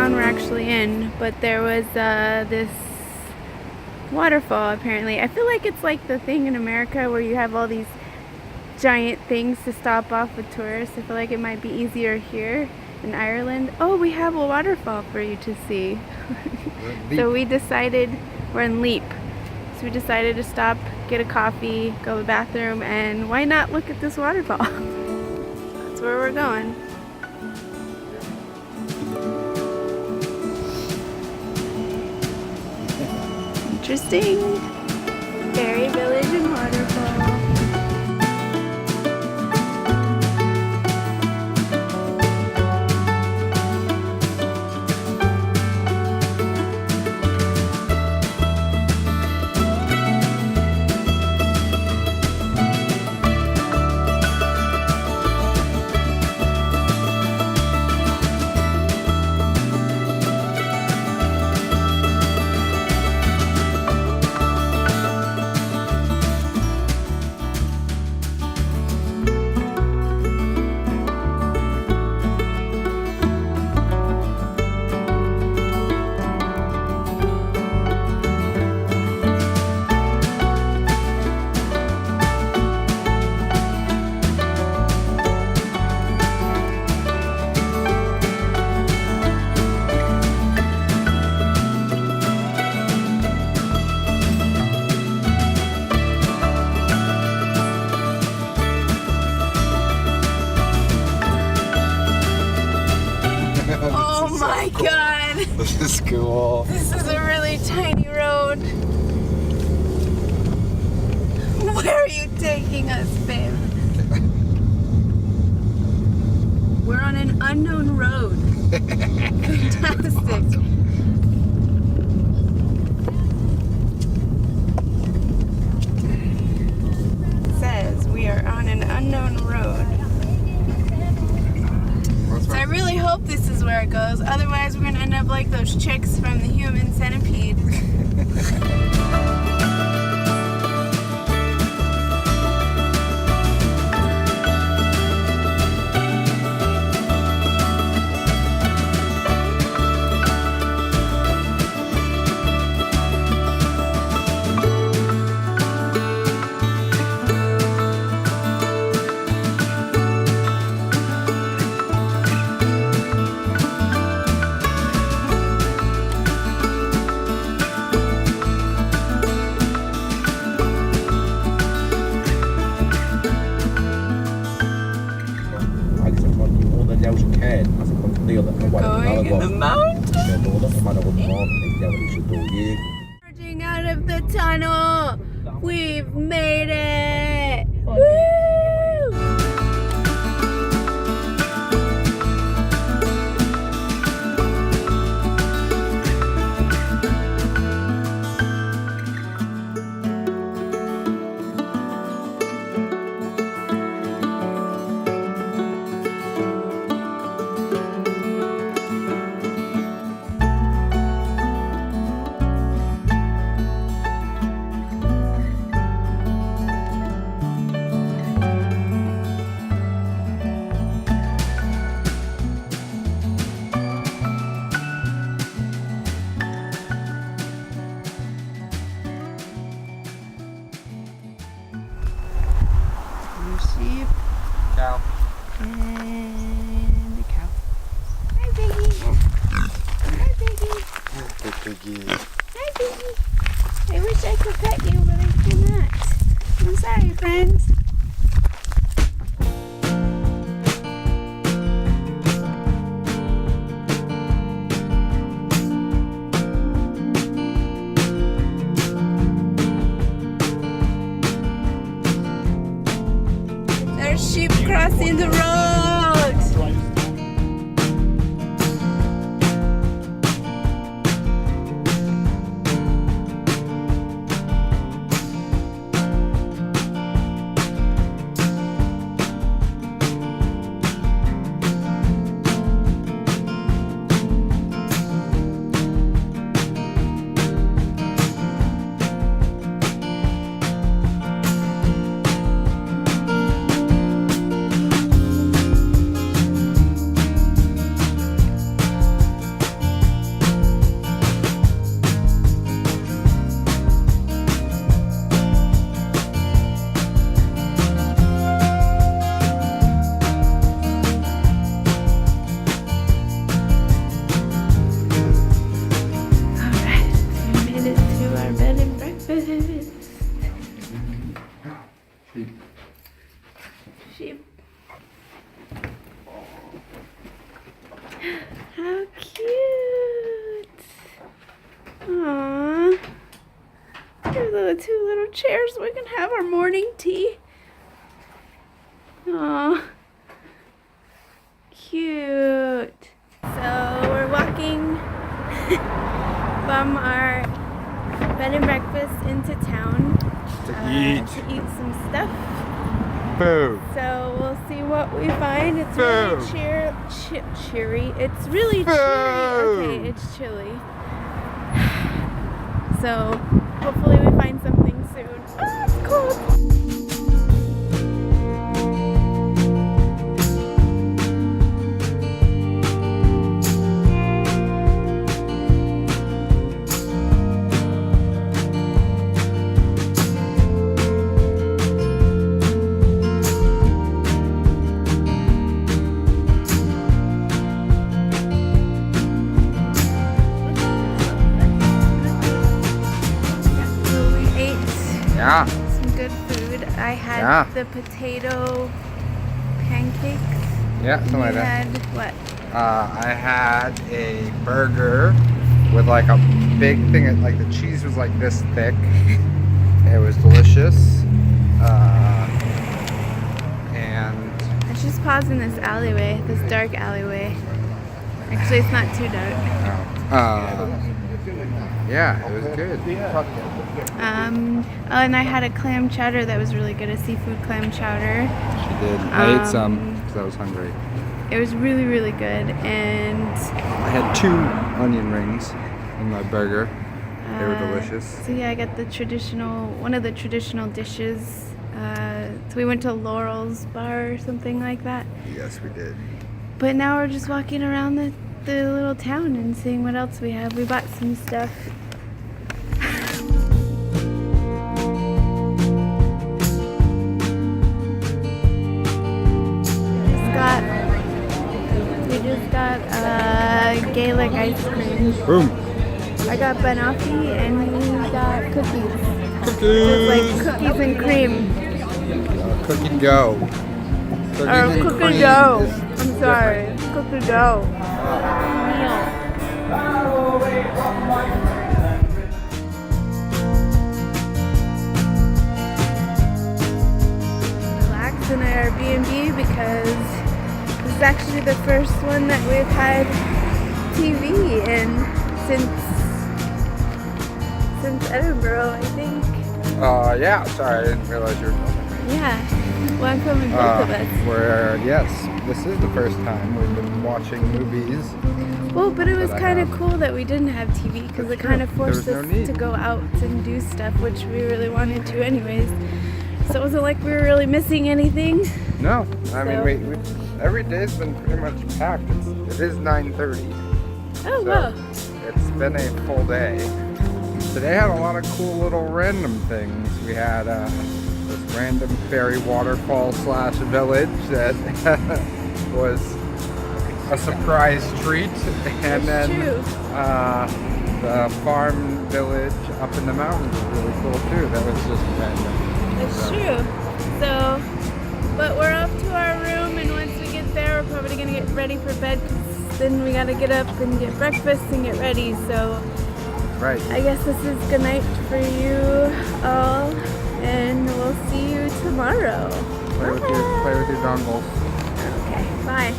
We're actually in, but there was this waterfall apparently. I feel like it's like the thing in America where you have all these giant things to stop off with tourists. I feel like it might be easier here in Ireland. Oh, we have a waterfall for you to see. So we decided, we're in Leap, so we decided to stop, get a coffee, go to the bathroom, and why not look at this waterfall? That's where we're going. Interesting. Fairy Village and Waterfall. This is cool. This is a really tiny road. Where are you taking us, babe? We're on an unknown road. Fantastic. It says we are on an unknown road. So I really hope this is where it goes. Otherwise, we're going to end up like those chicks from the Human Centipede. Going in the mountain. Emerging out of the tunnel. We've made it. Woo! Sheep. Cow. And the cow. Hi, Piggy. Hi, Piggy. Hey, Piggy. Hi, Piggy. I wish I could pet you, but I cannot. I'm sorry, friends. There's sheep crossing the road. Aww. Here's the two little chairs so we can have our morning tea. Aww. Cute. So we're walking from our bed and breakfast into town To eat some stuff. Food. So we'll see what we find. It's Food. really cheery. It's really Food. cheery. Okay, it's chilly. So hopefully we find something soon. Ah, it's cold. Yeah. Some good food. I had the potato pancakes. Yeah, something like You that. had what? I had a burger with like a big thing of, like the cheese was like this thick. It was delicious. And I just paused in this alleyway, this dark alleyway. Actually, it's not too dark. yeah, it was good. Oh, and I had a clam chowder that was really good, a seafood clam chowder. She did. I ate some because I was hungry. It was really, really good, and I had 2 onion rings in my burger. They were delicious. So yeah, I got one of the traditional dishes. So we went to Laurel's Bar or something like that. Yes, we did. But now we're just walking around the little town and seeing what else we have. We bought some stuff. We just got Gaelic ice cream. Boom. I got banoffee and he got cookies. Cookies. It's like cookies and cream. Cook and go. Cookie dough. I'm sorry. Cookie dough. Relax in our Airbnb because this is actually the first one that we've had TV in since Edinburgh, I think. Yeah, sorry, I didn't realize you were filming me. Yeah, well, I'm filming both of us. Yes, this is the first time we've been watching movies. Well, but it was kind of cool that we didn't have TV because it kind of forced us to go out and do stuff, which we really wanted to anyways. So it wasn't like we were really missing anything. No, I mean, we every day's been pretty much packed. It is 9:30. Oh, wow. It's been a full day. Today had a lot of cool little random things. We had this random fairy waterfall / village that was a surprise treat, and then the farm village up in the mountains was really cool too. That was just random. That's true. So, but we're off to our room, and once we get there, we're probably gonna get ready for bed. 'Cause then we gotta get up and get breakfast and get ready. So, right. I guess this is good night for you all, and we'll see you tomorrow. Play with your dongles. Okay. Bye.